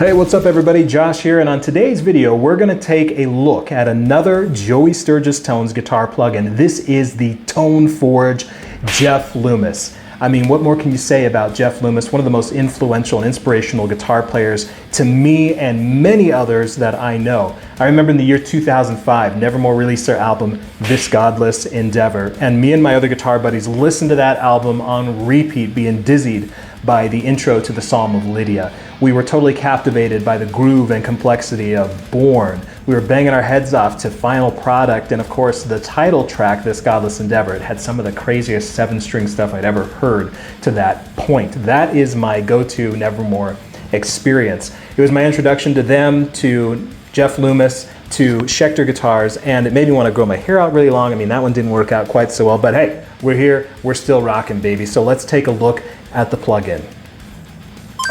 Hey, what's up everybody? Josh here, and on today's video we're going to take a look at another Joey Sturgis Tones guitar plugin. This is the Toneforge Jeff Loomis. I mean, what more can you say about Jeff Loomis, one of the most influential and inspirational guitar players to me and many others that I know. I remember in the year 2005, Nevermore released their album, This Godless Endeavor, and me and my other guitar buddies listened to that album on repeat, being dizzied by the intro to the Psalm of Lydia. We were totally captivated by the groove and complexity of Born. We were banging our heads off to Final Product, and of course the title track, This Godless Endeavor. It had some of the craziest 7-string stuff I'd ever heard to that point. That is my go-to Nevermore experience. It was my introduction to them, to Jeff Loomis, to Schecter guitars, and it made me want to grow my hair out really long. I mean, that one didn't work out quite so well, but hey, we're here, we're still rocking, baby. So let's take a look at the plugin.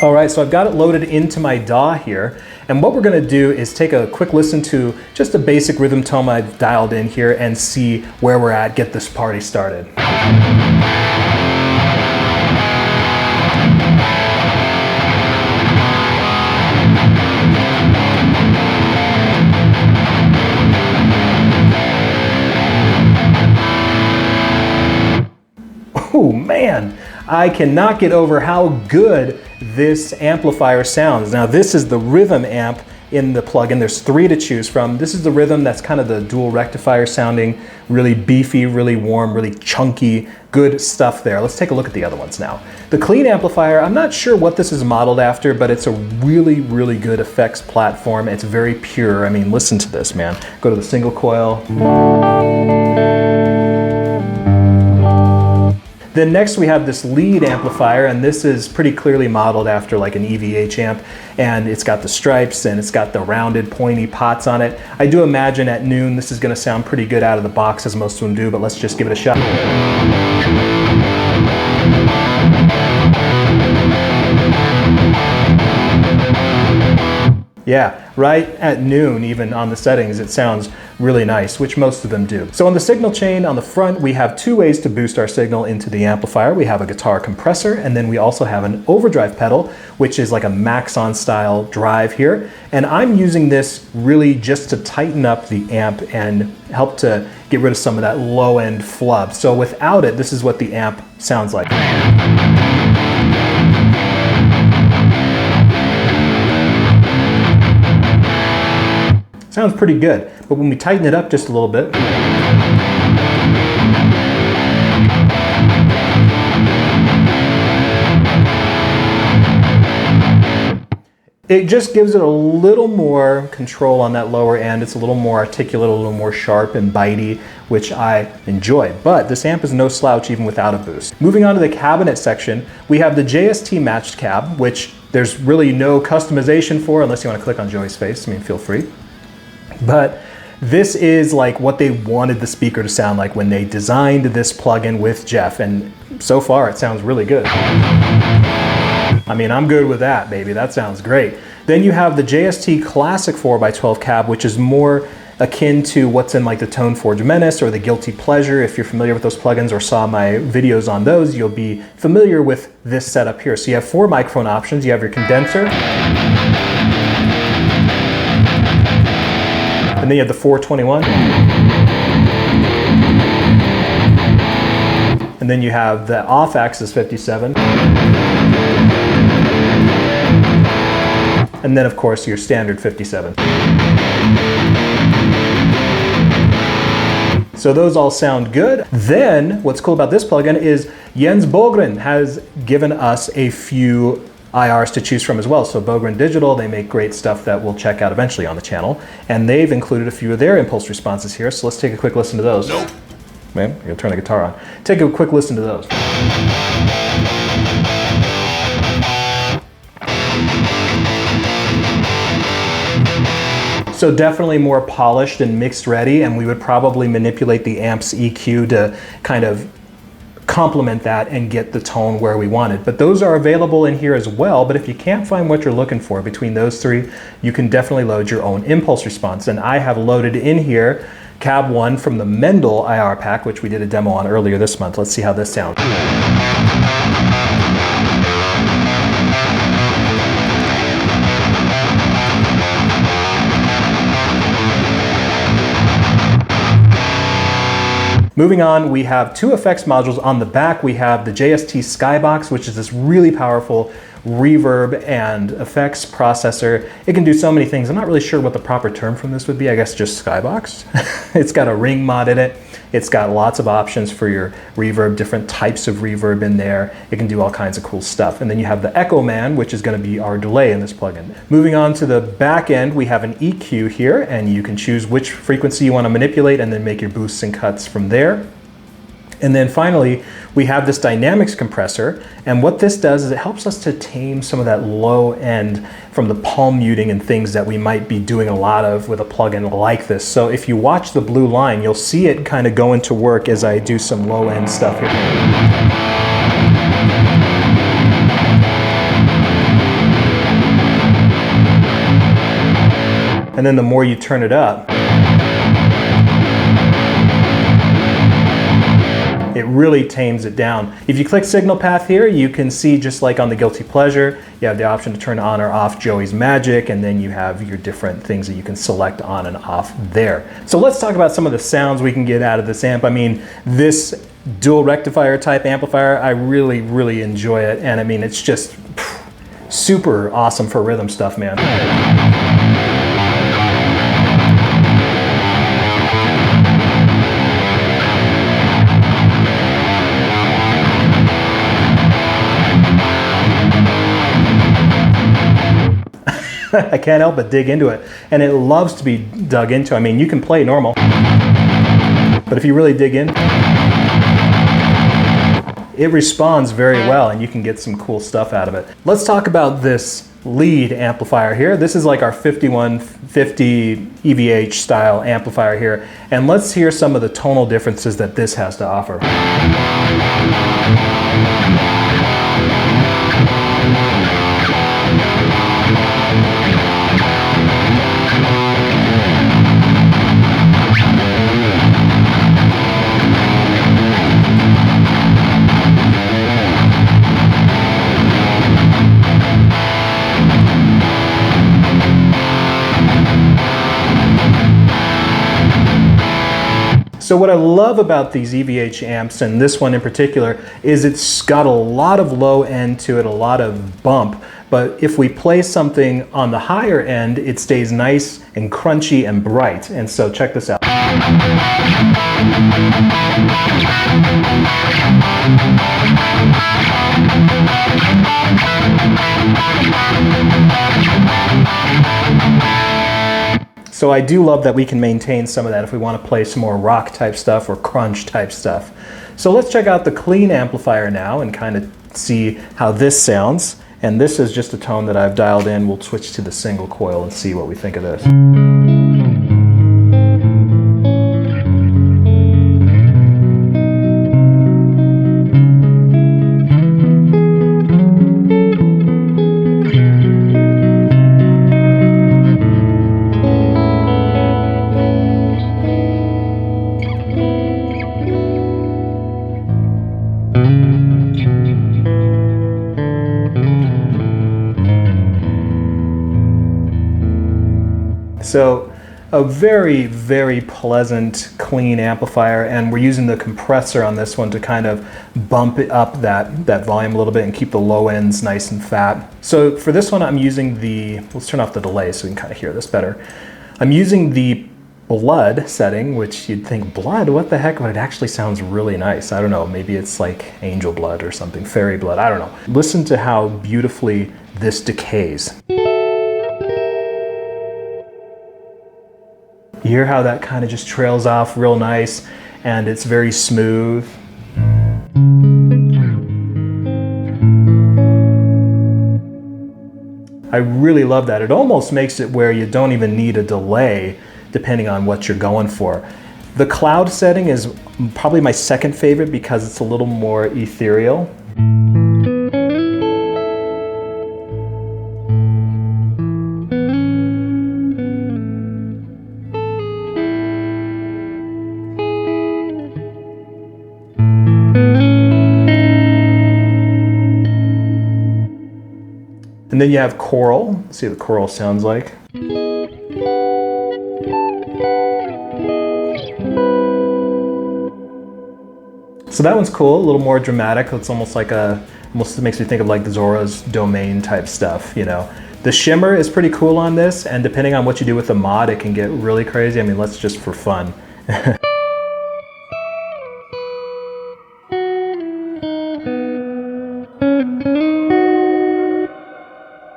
All right, so I've got it loaded into my DAW here, and what we're gonna do is take a quick listen to just a basic rhythm tone I've dialed in here and see where we're at, get this party started. Oh man, I cannot get over how good this amplifier sounds. Now this is the rhythm amp in the plugin. There's 3 to choose from. This is the rhythm that's kind of the dual rectifier sounding, really beefy, really warm, really chunky, good stuff there. Let's take a look at the other ones now. The clean amplifier, I'm not sure what this is modeled after, but it's a really, really good effects platform. It's very pure. I mean, listen to this, man. Go to the single coil. Then next we have this lead amplifier, and this is pretty clearly modeled after like an EVH amp, and it's got the stripes and it's got the rounded pointy pots on it. I do imagine at noon this is going to sound pretty good out of the box, as most of them do, but let's just give it a shot. Yeah, right at noon, even on the settings, it sounds really nice, which most of them do. So on the signal chain on the front, we have 2 ways to boost our signal into the amplifier. We have a guitar compressor, and then we also have an overdrive pedal, which is like a Maxon style drive here. And I'm using this really just to tighten up the amp and help to get rid of some of that low end flub. So without it, this is what the amp sounds like. Sounds pretty good, but when we tighten it up just a little bit, it just gives it a little more control on that lower end. It's a little more articulate, a little more sharp and bitey, which I enjoy. But this amp is no slouch even without a boost. Moving on to the cabinet section, we have the SJST matched cab, which there's really no customization for unless you want to click on Joey's face. I mean, feel free. But this is like what they wanted the speaker to sound like when they designed this plugin with Jeff, and so far it sounds really good. I mean, I'm good with that, baby. That sounds great. Then you have the SJST Classic 4x12 cab, which is more akin to what's in like the Toneforge Menace or the Guilty Pleasure. If you're familiar with those plugins or saw my videos on those, you'll be familiar with this setup here. So you have 4 microphone options. You have your condenser, and then you have the 421. And then you have the off-axis 57. And then of course your standard 57. So those all sound good. Then what's cool about this plugin is Jens Bogren has given us a few IRs to choose from as well. So Bogren Digital, they make great stuff that we'll check out eventually on the channel, and they've included a few of their impulse responses here. So let's take a quick listen to those. Nope. Man, you'll turn the guitar on. Take a quick listen to those. So definitely more polished and mixed ready, and we would probably manipulate the amp's EQ to kind of complement that and get the tone where we want it. But those are available in here as well. But if you can't find what you're looking for between those 3, you can definitely load your own impulse response. And I have loaded in here Cab 1 from the Mendel IR pack, which we did a demo on earlier this month. Let's see how this sounds. Moving on, we have two effects modules. On the back, we have the JST Skybox, which is this really powerful reverb and effects processor. It can do so many things. I'm not really sure what the proper term from this would be. I guess just Skybox. It's got a ring mod in it. It's got lots of options for your reverb, different types of reverb in there. It can do all kinds of cool stuff. And then you have the Echo Man, which is going to be our delay in this plugin. Moving on to the back end, we have an EQ here, and you can choose which frequency you want to manipulate and then make your boosts and cuts from there. And then finally, we have this dynamics compressor, and what this does is it helps us to tame some of that low end from the palm muting and things that we might be doing a lot of with a plugin like this. So if you watch the blue line, you'll see it kind of go into work as I do some low end stuff here. And then the more you turn it up, it really tames it down. If you click signal path here, you can see, just like on the Guilty Pleasure, you have the option to turn on or off Joey's Magic, and then you have your different things that you can select on and off there. So let's talk about some of the sounds we can get out of this amp. I mean, this dual rectifier type amplifier, I really, really enjoy it. And I mean, it's just super awesome for rhythm stuff, man. I can't help but dig into it, and it loves to be dug into. I mean, you can play normal, but if you really dig in, it responds very well, and you can get some cool stuff out of it. Let's talk about this lead amplifier here. This is like our 5150 EVH style amplifier here, and let's hear some of the tonal differences that this has to offer. So what I love about these EVH amps, and this one in particular, is it's got a lot of low end to it, a lot of bump, but if we play something on the higher end, it stays nice and crunchy and bright. And so check this out. So I do love that we can maintain some of that if we want to play some more rock type stuff or crunch type stuff. So let's check out the clean amplifier now and kind of see how this sounds. And this is just a tone that I've dialed in. We'll switch to the single coil and see what we think of this. So a very, very pleasant, clean amplifier, and we're using the compressor on this one to kind of bump it up that volume a little bit and keep the low ends nice and fat. So for this one, I'm using let's turn off the delay so we can kind of hear this better. I'm using the blood setting, which you'd think blood, what the heck, but it actually sounds really nice. I don't know, maybe it's like angel blood or something, fairy blood, I don't know. Listen to how beautifully this decays. You hear how that kind of just trails off real nice, and it's very smooth. I really love that. It almost makes it where you don't even need a delay depending on what you're going for. The cloud setting is probably my second favorite because it's a little more ethereal. And then you have choral. Let's see what the choral sounds like. So that one's cool, a little more dramatic. It's almost like almost makes me think of like the Zora's Domain type stuff, you know. The shimmer is pretty cool on this, and depending on what you do with the mod, it can get really crazy. I mean, let's just for fun. It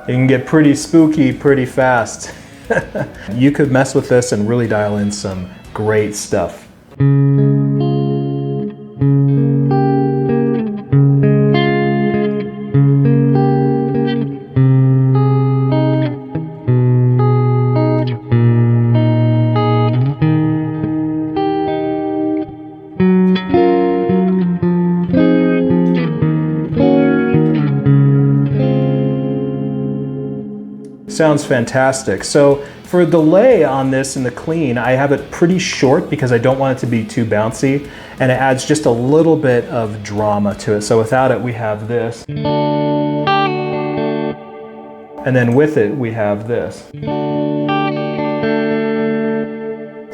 can get pretty spooky pretty fast. You could mess with this and really dial in some great stuff. Sounds fantastic. So for delay on this in the clean, I have it pretty short because I don't want it to be too bouncy, and it adds just a little bit of drama to it. So without it, we have this. And then with it, we have this.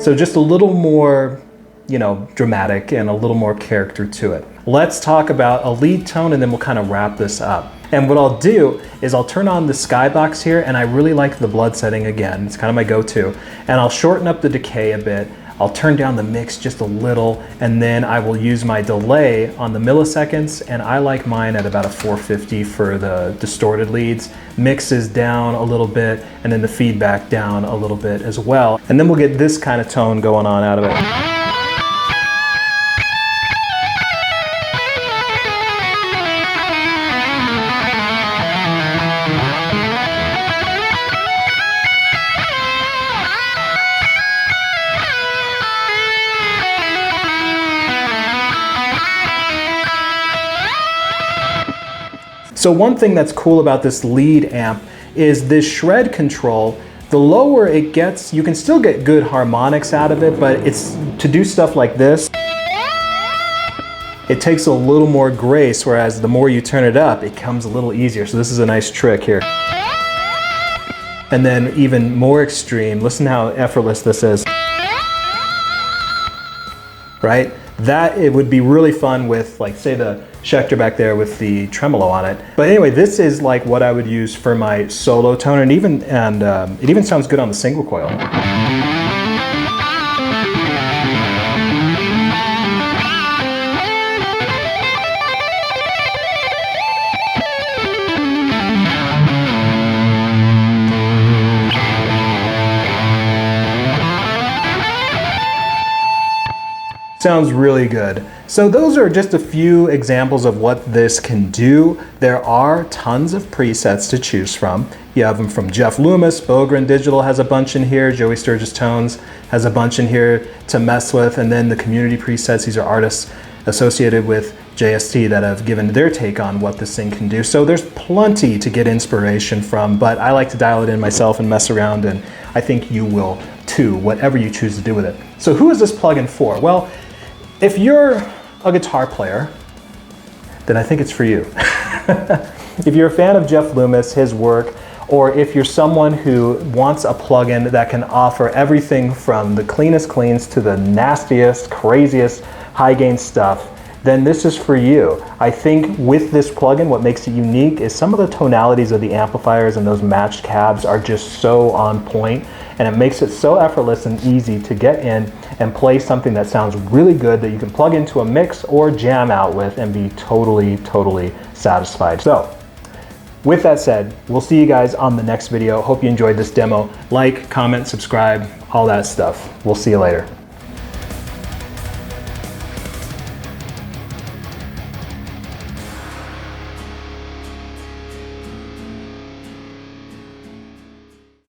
So just a little more, you know, dramatic and a little more character to it. Let's talk about a lead tone and then we'll kind of wrap this up. And what I'll do is I'll turn on the skybox here, and I really like the blood setting again. It's kind of my go-to. And I'll shorten up the decay a bit. I'll turn down the mix just a little, and then I will use my delay on the milliseconds, and I like mine at about a 450 for the distorted leads. Mix is down a little bit, and then the feedback down a little bit as well. And then we'll get this kind of tone going on out of it. So one thing that's cool about this lead amp is this shred control. The lower it gets, you can still get good harmonics out of it, but it's to do stuff like this, it takes a little more grace, whereas the more you turn it up, it comes a little easier. So this is a nice trick here. And then even more extreme, listen how effortless this is. Right? That it would be really fun with, like, say the Schecter back there with the tremolo on it. But anyway, this is like what I would use for my solo tone, and it even sounds good on the single coil. Sounds really good. So those are just a few examples of what this can do. There are tons of presets to choose from. You have them from Jeff Loomis, Bogren Digital has a bunch in here, Joey Sturgis Tones has a bunch in here to mess with, and then the community presets. These are artists associated with SJST that have given their take on what this thing can do. So there's plenty to get inspiration from, but I like to dial it in myself and mess around, and I think you will too, whatever you choose to do with it. So who is this plugin for? Well, if you're a guitar player, then I think it's for you. If you're a fan of Jeff Loomis, his work, or if you're someone who wants a plugin that can offer everything from the cleanest cleans to the nastiest, craziest high gain stuff, then this is for you. I think with this plugin, what makes it unique is some of the tonalities of the amplifiers and those matched cabs are just so on point, and it makes it so effortless and easy to get in and play something that sounds really good that you can plug into a mix or jam out with and be totally, totally satisfied. So, with that said, we'll see you guys on the next video. Hope you enjoyed this demo. Like, comment, subscribe, all that stuff. We'll see you later.